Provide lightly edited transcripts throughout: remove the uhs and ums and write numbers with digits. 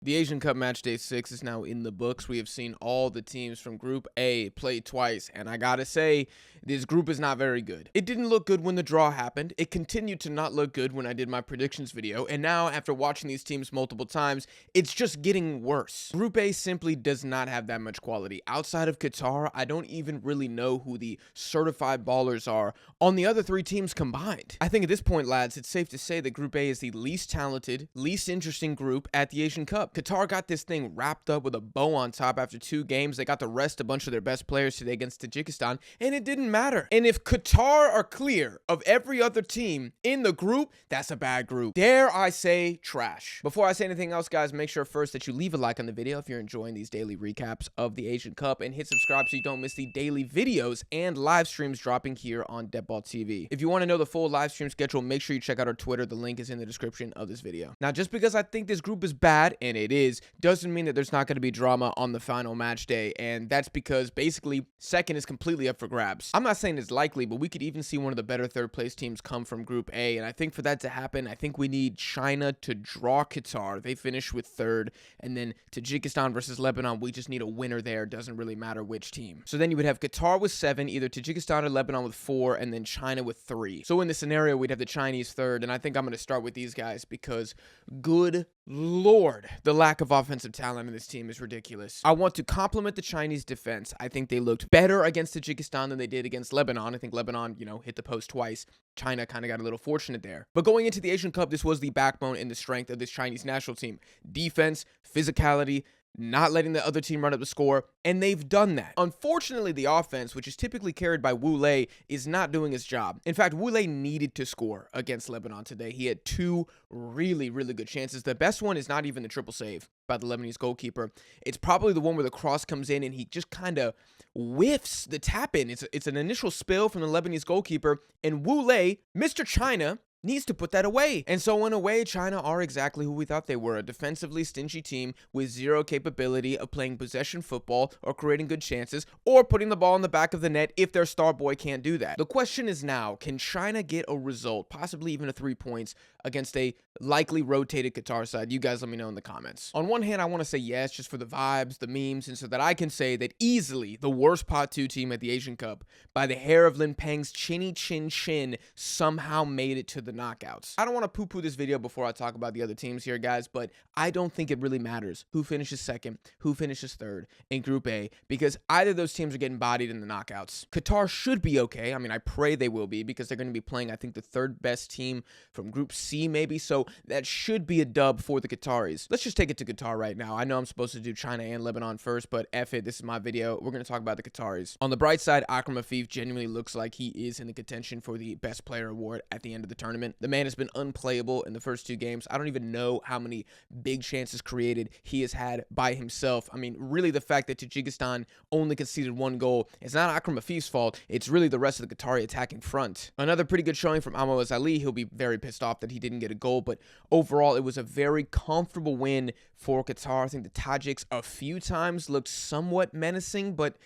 The Asian Cup Match Day 6 is now in the books. We have seen all the teams from Group A play twice, and I gotta say, this group is not very good. It didn't look good when the draw happened. It continued to not look good when I did my predictions video, and now, after watching these teams multiple times, it's just getting worse. Group A simply does not have that much quality. Outside of Qatar, I don't even really know who the certified ballers are on the other three teams combined. I think at this point, lads, it's safe to say that Group A is the least talented, least interesting group at the Asian Cup. Qatar got this thing wrapped up with a bow on top after 2 games. They got to rest a bunch of their best players today against Tajikistan, and it didn't matter. And if Qatar are clear of every other team in the group, that's a bad group. Dare I say trash. Before I say anything else, guys, make sure first that you leave a like on the video if you're enjoying these daily recaps of the Asian Cup, and hit subscribe so you don't miss the daily videos and live streams dropping here on Deadball TV. If you want to know the full live stream schedule, make sure you check out our Twitter. The link is in the description of this video. Now, just because I think this group is bad, and it is, doesn't mean that there's not going to be drama on the final match day, and that's because basically second is completely up for grabs. I'm not saying it's likely, but we could even see one of the better third place teams come from Group A, and I think for that to happen, I think we need China to draw Qatar. They finish with third, and then Tajikistan versus Lebanon, we just need a winner there. Doesn't really matter which team. So then you would have Qatar with 7, either Tajikistan or Lebanon with 4, and then China with 3. So in this scenario, we'd have the Chinese third, and I think I'm going to start with these guys because good Lord, the lack of offensive talent in this team is ridiculous. I want to compliment the Chinese defense. I think they looked better against Tajikistan than they did against Lebanon. I think Lebanon, hit the post twice. China kind of got a little fortunate there. But going into the Asian Cup, this was the backbone and the strength of this Chinese national team. Defense, physicality, not letting the other team run up the score, and they've done that. Unfortunately, the offense, which is typically carried by Wu Lei, is not doing its job. In fact, Wu Lei needed to score against Lebanon today. He had 2 really, really good chances. The best one is not even the triple save by the Lebanese goalkeeper. It's probably the one where the cross comes in and he just kind of whiffs the tap in. It's an initial spill from the Lebanese goalkeeper, and Wu Lei, Mr. China, needs to put that away. And so in a way, China are exactly who we thought they were, a defensively stingy team with zero capability of playing possession football or creating good chances or putting the ball in the back of the net if their star boy can't do that. The question is now, can China get a result, possibly even a 3 points, against a likely rotated Qatar side? You guys let me know in the comments. On one hand, I want to say yes, just for the vibes, the memes, and so that I can say that easily the worst Pot 2 team at the Asian Cup, by the hair of Lin Peng's chinny chin chin, somehow made it to the knockouts. I don't want to poo-poo this video before I talk about the other teams here, guys, but I don't think it really matters who finishes second, who finishes third in Group A, because either of those teams are getting bodied in the knockouts. Qatar should be okay. I mean, I pray they will be, because they're going to be playing, I think, the 3rd best team from Group C, maybe, so that should be a dub for the Qataris. Let's just take it to Qatar right now. I know I'm supposed to do China and Lebanon first, but F it, this is my video. We're going to talk about the Qataris. On the bright side, Akram Afif genuinely looks like he is in the contention for the best player award at the end of the tournament. The man has been unplayable in the first 2 games. I don't even know how many big chances created he has had by himself. I mean, really, the fact that Tajikistan only conceded 1 goal, it's not Akram Afif's fault. It's really the rest of the Qatari attacking front. Another pretty good showing from Almoez Ali. He'll be very pissed off that he didn't get a goal, but overall, it was a very comfortable win for Qatar. I think the Tajiks a few times looked somewhat menacing, but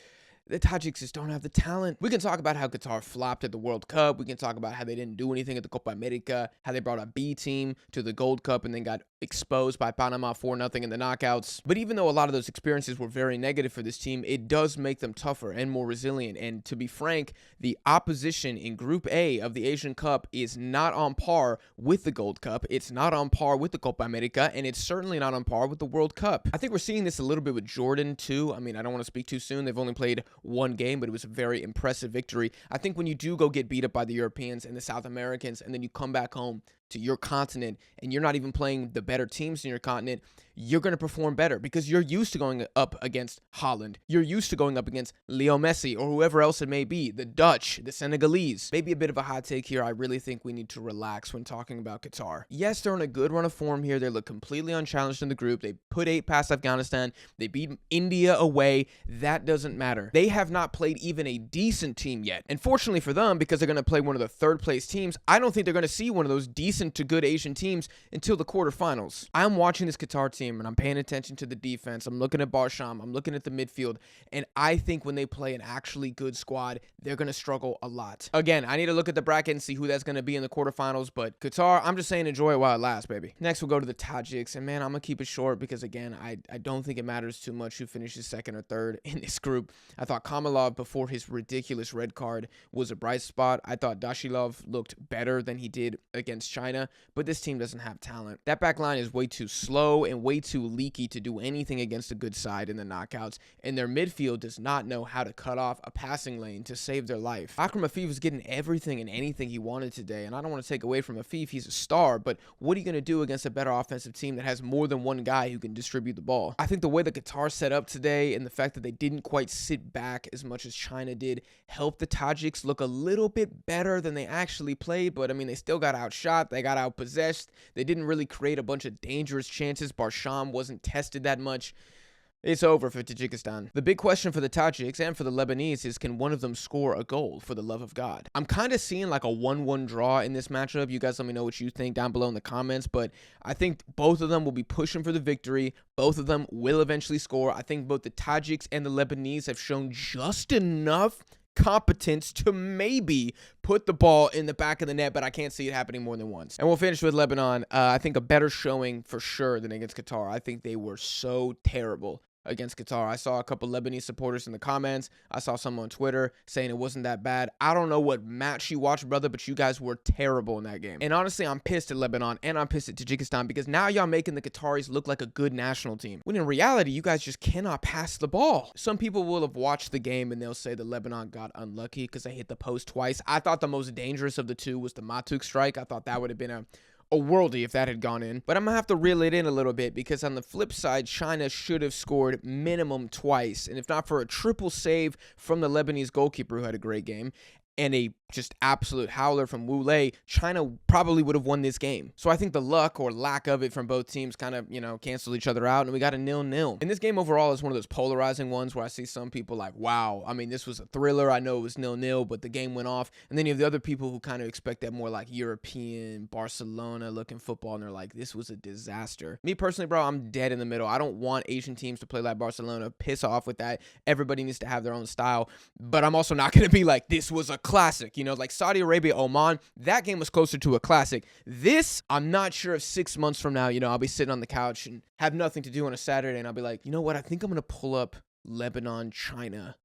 the Tajiks just don't have the talent. We can talk about how Qatar flopped at the World Cup. We can talk about how they didn't do anything at the Copa America, how they brought a B team to the Gold Cup and then got exposed by Panama 4-0 in the knockouts. But even though a lot of those experiences were very negative for this team, it does make them tougher and more resilient. And to be frank, the opposition in Group A of the Asian Cup is not on par with the Gold Cup. It's not on par with the Copa America, and it's certainly not on par with the World Cup. I think we're seeing this a little bit with Jordan too. I mean, I don't want to speak too soon. They've only played 1 game, but it was a very impressive victory. I think when you do go get beat up by the Europeans and the South Americans, and then you come back home to your continent and you're not even playing the better teams in your continent, you're going to perform better because you're used to going up against Holland. You're used to going up against Leo Messi or whoever else it may be, the Dutch, the Senegalese. Maybe a bit of a hot take here. I really think we need to relax when talking about Qatar. Yes, they're on a good run of form here. They look completely unchallenged in the group. They put 8 past Afghanistan. They beat India away. That doesn't matter. They have not played even a decent team yet. And fortunately for them, because they're going to play one of the 3rd place teams, I don't think they're going to see one of those decent decent to good Asian teams until the quarterfinals. I'm watching this Qatar team and I'm paying attention to the defense. I'm looking at Barsham. I'm looking at the midfield. And I think when they play an actually good squad, they're going to struggle a lot. Again, I need to look at the bracket and see who that's going to be in the quarterfinals. But Qatar, I'm just saying enjoy it while it lasts, baby. Next, we'll go to the Tajiks. And man, I'm going to keep it short because, again, I don't think it matters too much who finishes second or third in this group. I thought Kamalov, before his ridiculous red card, was a bright spot. I thought Dashilov looked better than he did against China, but this team doesn't have talent. That back line is way too slow and way too leaky to do anything against a good side in the knockouts, and their midfield does not know how to cut off a passing lane to save their life. Akram Afif was getting everything and anything he wanted today, and I don't want to take away from Afif. He's a star, but what are you going to do against a better offensive team that has more than one guy who can distribute the ball? I think the way the Qatar set up today and the fact that they didn't quite sit back as much as China did helped the Tajiks look a little bit better than they actually played, but I mean, they still got outshot, they got outpossessed, they didn't really create a bunch of dangerous chances. Barsham wasn't tested that much. It's over for Tajikistan. The big question for the Tajiks and for the Lebanese is, can one of them score a goal, for the love of God? I'm kind of seeing like a 1-1 draw in this matchup. You guys let me know what you think down below in the comments, but I think both of them will be pushing for the victory. Both of them will eventually score. I think both the Tajiks and the Lebanese have shown just enough competence to maybe put the ball in the back of the net, but I can't see it happening more than once. And we'll finish with Lebanon. I think a better showing for sure than against Qatar. I think they were so terrible against Qatar. I saw a couple Lebanese supporters in the comments. I saw some on Twitter saying it wasn't that bad. I don't know what match you watched, brother, but you guys were terrible in that game. And honestly, I'm pissed at Lebanon and I'm pissed at Tajikistan because now y'all making the Qataris look like a good national team, when in reality, you guys just cannot pass the ball. Some people will have watched the game and they'll say that Lebanon got unlucky because they hit the post twice. I thought the most dangerous of the two was the Matuk strike. I thought that would have been a worldie if that had gone in. But I'm gonna have to reel it in a little bit because on the flip side, China should have scored minimum twice. And if not for a triple save from the Lebanese goalkeeper who had a great game and a just absolute howler from Wu Lei, China probably would have won this game. So I think the luck or lack of it from both teams kind of, canceled each other out, and we got a 0-0. And this game overall is one of those polarizing ones where I see some people like, wow, I mean, this was a thriller. I know it was 0-0, but the game went off. And then you have the other people who kind of expect that more like European, Barcelona-looking football, and they're like, this was a disaster. Me personally, bro, I'm dead in the middle. I don't want Asian teams to play like Barcelona. Piss off with that. Everybody needs to have their own style. But I'm also not going to be like, this was a classic. Like Saudi Arabia, Oman, that game was closer to a classic. This, I'm not sure if 6 months from now, I'll be sitting on the couch and have nothing to do on a Saturday, and I'll be like, you know what, I think I'm going to pull up Lebanon, China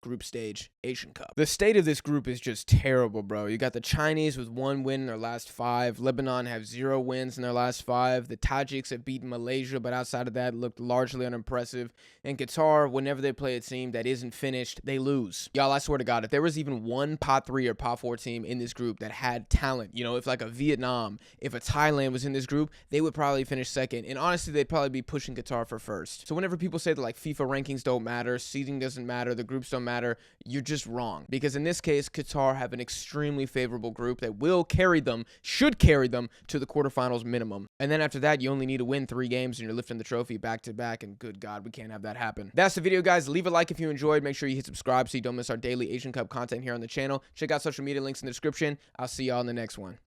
group stage Asian Cup. The state of this group is just terrible, bro. You got the Chinese with 1 win in their last 5. Lebanon have 0 wins in their last 5. The Tajiks have beaten Malaysia, but outside of that, looked largely unimpressive. And Qatar, whenever they play a team that isn't finished, they lose. Y'all, I swear to God, if there was even one pot 3 or pot 4 team in this group that had talent, if like a Vietnam, if a Thailand was in this group, they would probably finish second. And honestly, they'd probably be pushing Qatar for first. So whenever people say that like FIFA rankings don't matter, seeding doesn't matter, the groups don't matter, you're just wrong. Because in this case, Qatar have an extremely favorable group that will carry them, should carry them to the quarterfinals minimum. And then after that, you only need to win 3 games and you're lifting the trophy back to back. And good God, we can't have that happen. That's the video, guys. Leave a like if you enjoyed. Make sure you hit subscribe so you don't miss our daily Asian Cup content here on the channel. Check out social media links in the description. I'll see y'all in the next one.